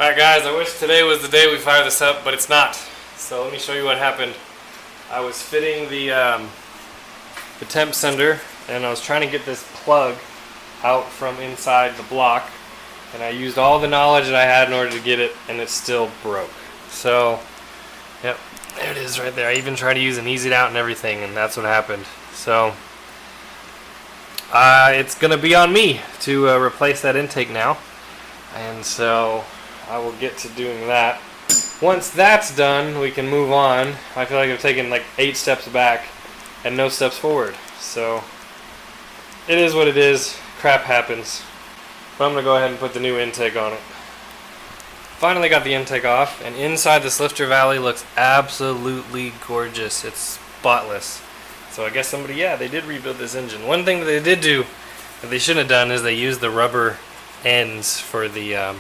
Alright guys, I wish today was the day we fire this up, but it's not. So let me show you what happened. I was fitting the temp sender, and I was trying to get this plug out from inside the block, and I used all the knowledge that I had in order to get it, and it still broke. So, yep, there it is right there. I even tried to use an ease it out and everything, and that's what happened. So, it's going to be on me to replace that intake now, and so I will get to doing that. Once that's done, we can move on. I feel like I've taken like 8 steps back and no steps forward. So it is what it is. Crap happens. But I'm going to go ahead and put the new intake on it. Finally got the intake off, and inside this lifter valley looks absolutely gorgeous. It's spotless. So I guess somebody, they did rebuild this engine. One thing that they did do that they shouldn't have done is they used the rubber ends for the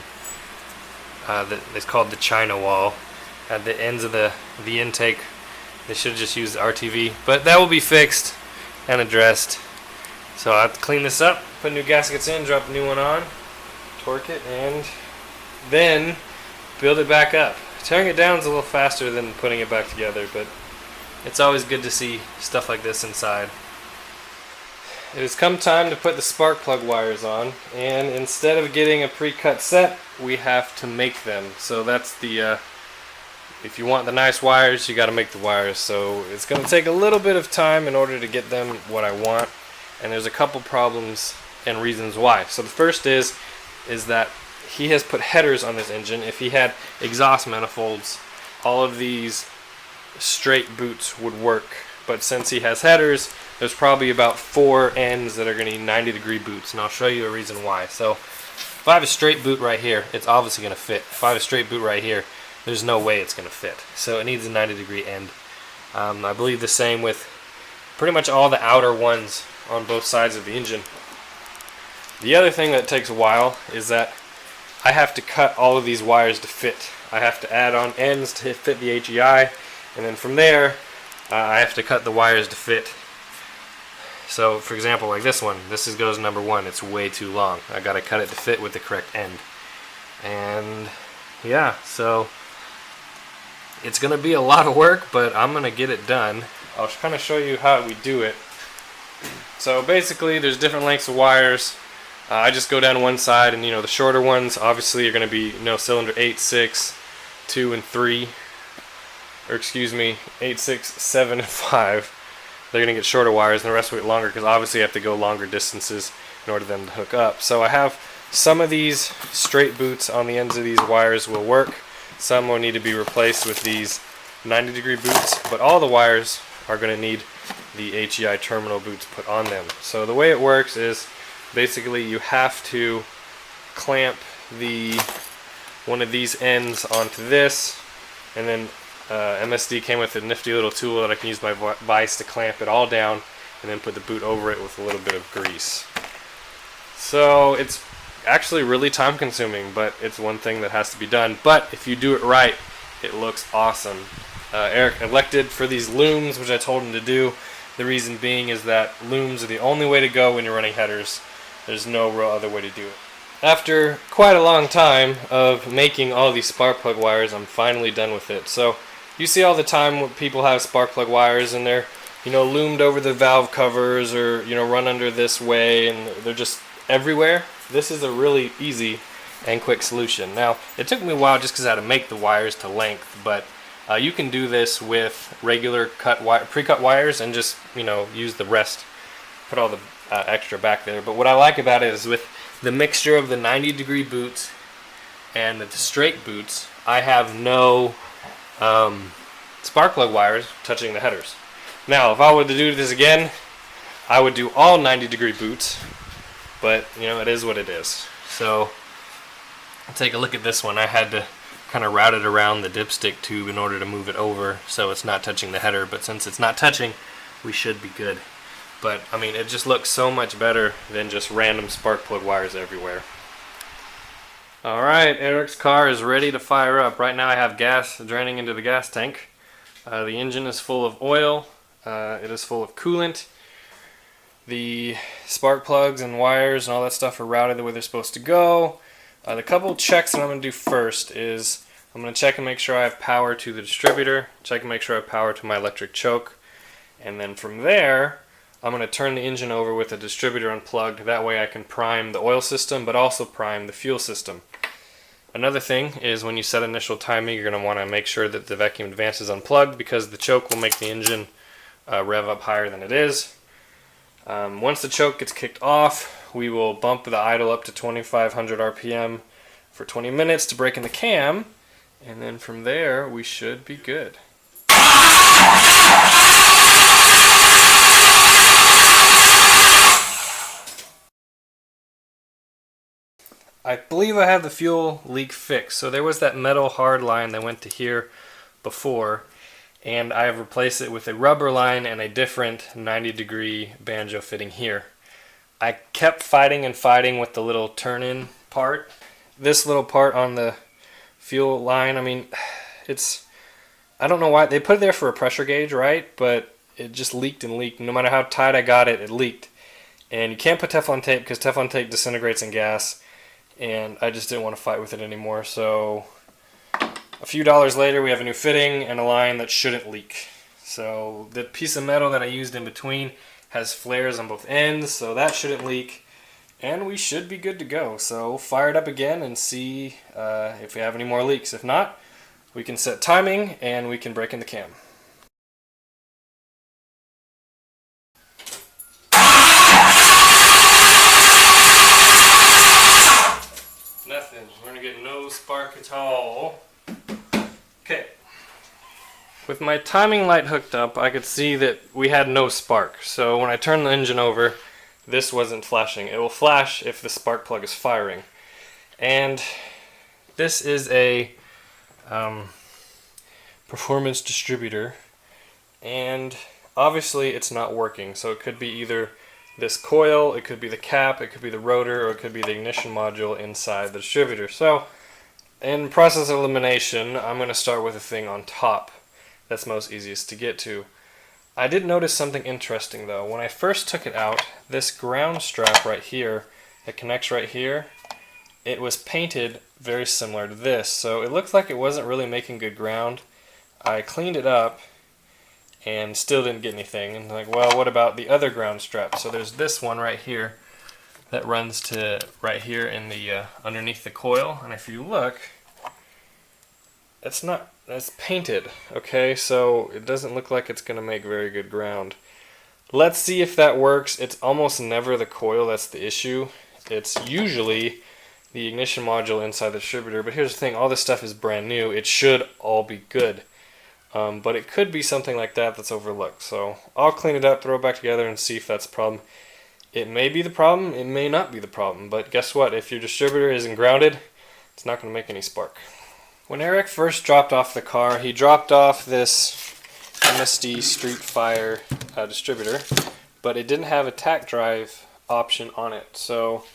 it's called the China wall at the ends of the intake. They should have just used the RTV, but that will be fixed and addressed. So I have to clean this up, put new gaskets in, drop a new one on, torque it, and then build it back up. Tearing it down is a little faster than putting it back together, but it's always good to see stuff like this inside. It has come time to put the spark plug wires on, and instead of getting a pre-cut set, we have to make them. So that's the, if you want the nice wires, you got to make the wires. So it's going to take a little bit of time in order to get them what I want, and there's a couple problems and reasons why. So the first is that he has put headers on this engine. If he had exhaust manifolds, all of these straight boots would work, but since he has headers, there's probably about 4 ends that are going to need 90-degree boots, and I'll show you a reason why. So if I have a straight boot right here, it's obviously going to fit. If I have a straight boot right here, there's no way it's going to fit. So it needs a 90-degree end. I believe the same with pretty much all the outer ones on both sides of the engine. The other thing that takes a while is that I have to cut all of these wires to fit. I have to add on ends to fit the HEI, and then from there, I have to cut the wires to fit. So, for example, like this one, this goes number 1. It's way too long. I got to cut it to fit with the correct end. And yeah, so it's going to be a lot of work, but I'm going to get it done. I'll kind of show you how we do it. So basically, there's different lengths of wires. I just go down one side, and the shorter ones obviously are going to be cylinder 8, 6, 2, and 3. Or excuse me, 8, 6, 7, and 5. They're going to get shorter wires, and the rest will get longer because obviously you have to go longer distances in order for them to hook up. So I have some of these straight boots on the ends of these wires will work. Some will need to be replaced with these 90-degree boots, but all the wires are going to need the HEI terminal boots put on them. So the way it works is basically you have to clamp one of these ends onto this, and then MSD came with a nifty little tool that I can use my vise to clamp it all down and then put the boot over it with a little bit of grease. So it's actually really time consuming, but it's one thing that has to be done. But if you do it right, it looks awesome. Eric elected for these looms, which I told him to do. The reason being is that looms are the only way to go when you're running headers. There's no real other way to do it. After quite a long time of making all these spark plug wires, I'm finally done with it. So you see all the time when people have spark plug wires and they're loomed over the valve covers or run under this way, and they're just everywhere. This is a really easy and quick solution. Now it took me a while just because I had to make the wires to length, but you can do this with regular pre-cut wires and just use the rest, put all the extra back there. But what I like about it is with the mixture of the 90-degree boots and the straight boots, I have no spark plug wires touching the headers. Now, if I were to do this again, I would do all 90-degree boots, but it is what it is. So, take a look at this one. I had to kind of route it around the dipstick tube in order to move it over so it's not touching the header, but since it's not touching, we should be good. But, I mean, it just looks so much better than just random spark plug wires everywhere. Alright, Eric's car is ready to fire up. Right now I have gas draining into the gas tank. The engine is full of oil. It is full of coolant. The spark plugs and wires and all that stuff are routed the way they're supposed to go. The couple checks that I'm going to do first is I'm going to check and make sure I have power to the distributor, check and make sure I have power to my electric choke, and then from there I'm going to turn the engine over with the distributor unplugged. That way I can prime the oil system but also prime the fuel system. Another thing is when you set initial timing, you're going to want to make sure that the vacuum advance is unplugged because the choke will make the engine rev up higher than it is. Once the choke gets kicked off, we will bump the idle up to 2500 RPM for 20 minutes to break in the cam, and then from there we should be good. I believe I have the fuel leak fixed. So there was that metal hard line that went to here before, and I have replaced it with a rubber line and a different 90-degree banjo fitting here. I kept fighting and fighting with the little turn-in part. This little part on the fuel line, I mean, I don't know why. They put it there for a pressure gauge, right? But it just leaked and leaked. No matter how tight I got it, it leaked. And you can't put Teflon tape because Teflon tape disintegrates in gas. And I just didn't want to fight with it anymore. So a few dollars later, we have a new fitting and a line that shouldn't leak. So the piece of metal that I used in between has flares on both ends, so that shouldn't leak. And we should be good to go. So we'll fire it up again and see if we have any more leaks. If not, we can set timing and we can break in the cam. Nothing. We're going to get no spark at all. Okay. With my timing light hooked up, I could see that we had no spark. So when I turn the engine over, this wasn't flashing. It will flash if the spark plug is firing. And this is a performance distributor. And obviously it's not working. So it could be either this coil, it could be the cap, it could be the rotor, or it could be the ignition module inside the distributor. So in process of elimination, I'm going to start with the thing on top. That's most easiest to get to. I did notice something interesting though. When I first took it out, this ground strap right here that connects right here, it was painted very similar to this. So it looked like it wasn't really making good ground. I cleaned it up and still didn't get anything. And like, well, what about the other ground strap? So there's this one right here that runs to right here in the underneath the coil. And if you look, it's painted, okay? So it doesn't look like it's gonna make very good ground. Let's see if that works. It's almost never the coil that's the issue. It's usually the ignition module inside the distributor. But here's the thing, all this stuff is brand new. It should all be good. But it could be something like that that's overlooked. So I'll clean it up, throw it back together, and see if that's the problem. It may be the problem, it may not be the problem. But guess what? If your distributor isn't grounded, it's not going to make any spark. When Eric first dropped off the car, he dropped off this MSD Street Fire distributor, but it didn't have a tack drive option on it. So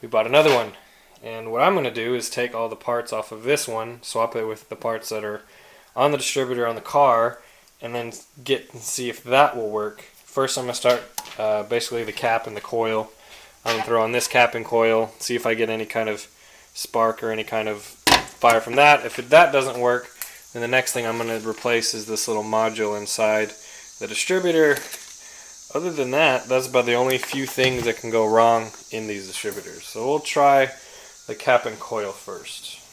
we bought another one. And what I'm going to do is take all the parts off of this one, swap it with the parts that are on the distributor on the car, and then get and see if that will work. First I'm going to start basically the cap and the coil. I'm going to throw on this cap and coil, see if I get any kind of spark or any kind of fire from that. If that doesn't work, then the next thing I'm going to replace is this little module inside the distributor. Other than that, that's about the only few things that can go wrong in these distributors. So we'll try the cap and coil first.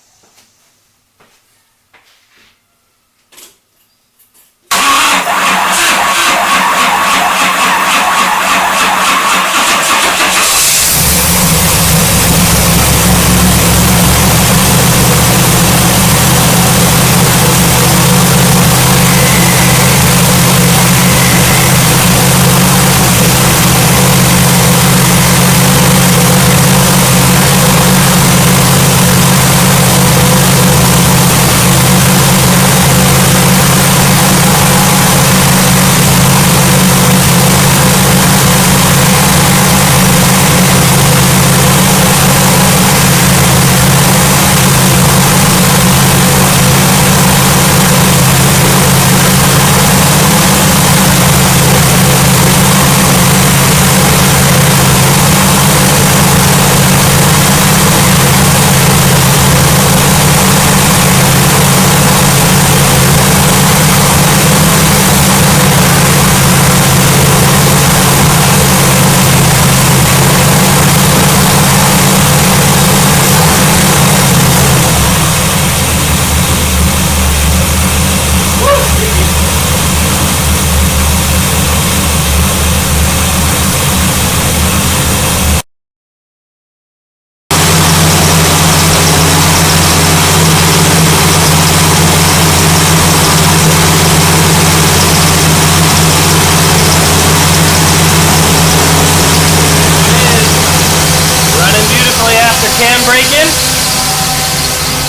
braking.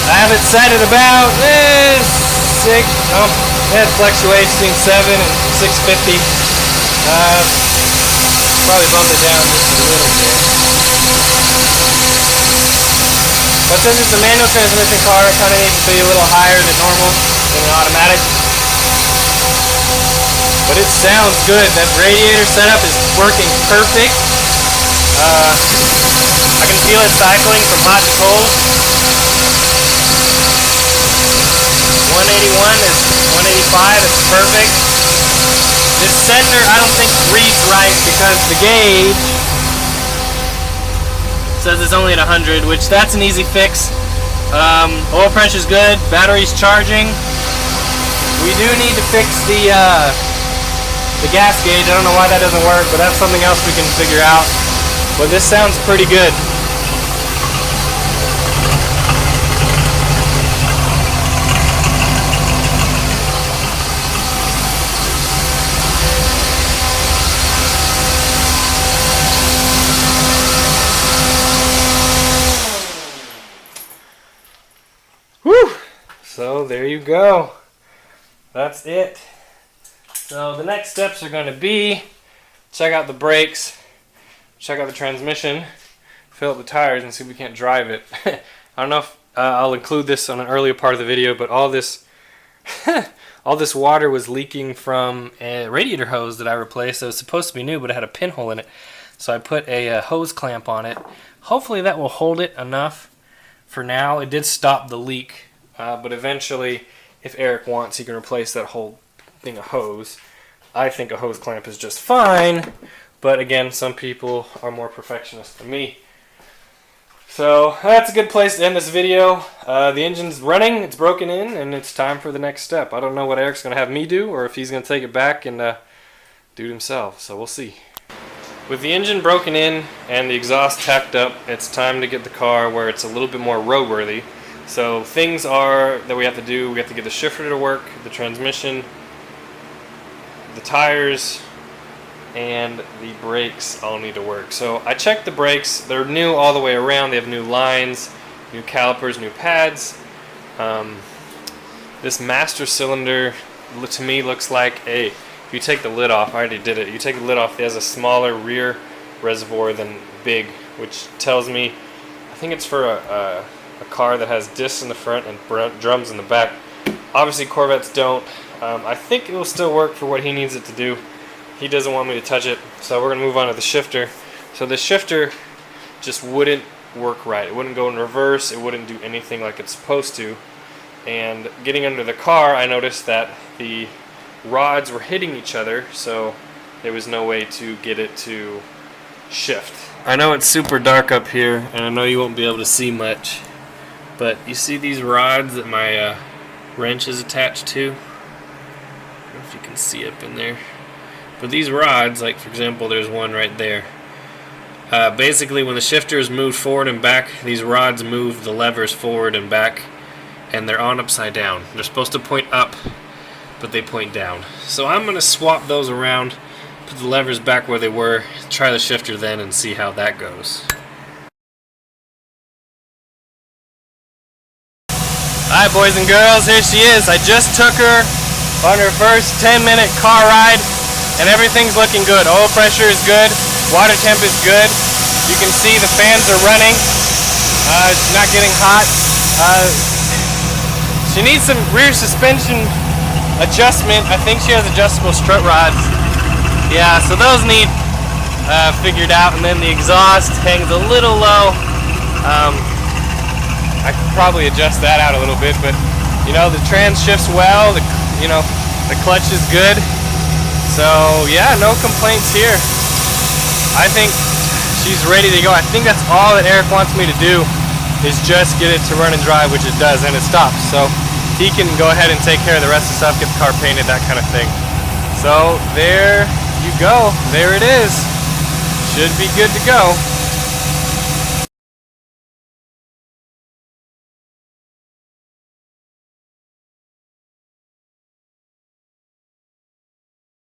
I have it set at about 6. Oh, it fluctuates between 7 and 650. Probably bump it down just a little bit. But since it's a manual transmission car, it kind of needs to be a little higher than normal than an automatic. But it sounds good. That radiator setup is working perfect. I can feel it cycling from hot to cold. 181 is 185, it's perfect. This sender I don't think reads right because the gauge says it's only at 100, which that's an easy fix. Oil pressure's good, battery's charging. We do need to fix the gas gauge. I don't know why that doesn't work, but that's something else we can figure out. But this sounds pretty good. Whew! So there you go. That's it. So the next steps are going to be check out the brakes, check out the transmission, fill up the tires, and see if we can't drive it. I don't know if I'll include this on an earlier part of the video, but all this all this water was leaking from a radiator hose that I replaced. It was supposed to be new, but it had a pinhole in it. So I put a hose clamp on it. Hopefully that will hold it enough for now. It did stop the leak, but eventually, if Eric wants, he can replace that whole thing of hose. I think a hose clamp is just fine, but again, some people are more perfectionist than me. So that's a good place to end this video. The engine's running, it's broken in, and it's time for the next step. I don't know what Eric's going to have me do, or if he's going to take it back and do it himself, so we'll see. With the engine broken in and the exhaust tacked up, it's time to get the car where it's a little bit more roadworthy. So things are that we have to do. We have to get the shifter to work, the transmission, the tires, and the brakes all need to work. So I checked the brakes. They're new all the way around. They have new lines, new calipers, new pads. This master cylinder to me looks like if you take the lid off, I already did it. You take the lid off, it has a smaller rear reservoir than big, which tells me, I think it's for a car that has discs in the front and drums in the back. Obviously Corvettes don't. I think it will still work for what he needs it to do. He doesn't want me to touch it, so we're going to move on to the shifter. So the shifter just wouldn't work right. It wouldn't go in reverse. It wouldn't do anything like it's supposed to. And getting under the car, I noticed that the rods were hitting each other, so there was no way to get it to shift. I know it's super dark up here, and I know you won't be able to see much, but you see these rods that my wrench is attached to? I don't know if you can see up in there. But these rods, like for example, there's one right there. Basically, when the shifter is moved forward and back, these rods move the levers forward and back, and they're on upside down. They're supposed to point up, but they point down. So I'm going to swap those around, put the levers back where they were, try the shifter then, and see how that goes. Alright, boys and girls, here she is. I just took her on her first 10-minute car ride, and everything's looking good. Oil pressure is good, water temp is good. You can see the fans are running. It's not getting hot. She needs some rear suspension adjustment. I think she has adjustable strut rods. Yeah, so those need figured out. And then the exhaust hangs a little low. I could probably adjust that out a little bit, but you know, the trans shifts well. The clutch is good. So yeah, no complaints here. I think she's ready to go. I think that's all that Eric wants me to do, is just get it to run and drive, which it does, and it stops. So he can go ahead and take care of the rest of the stuff, get the car painted, that kind of thing. So there you go. There it is. Should be good to go.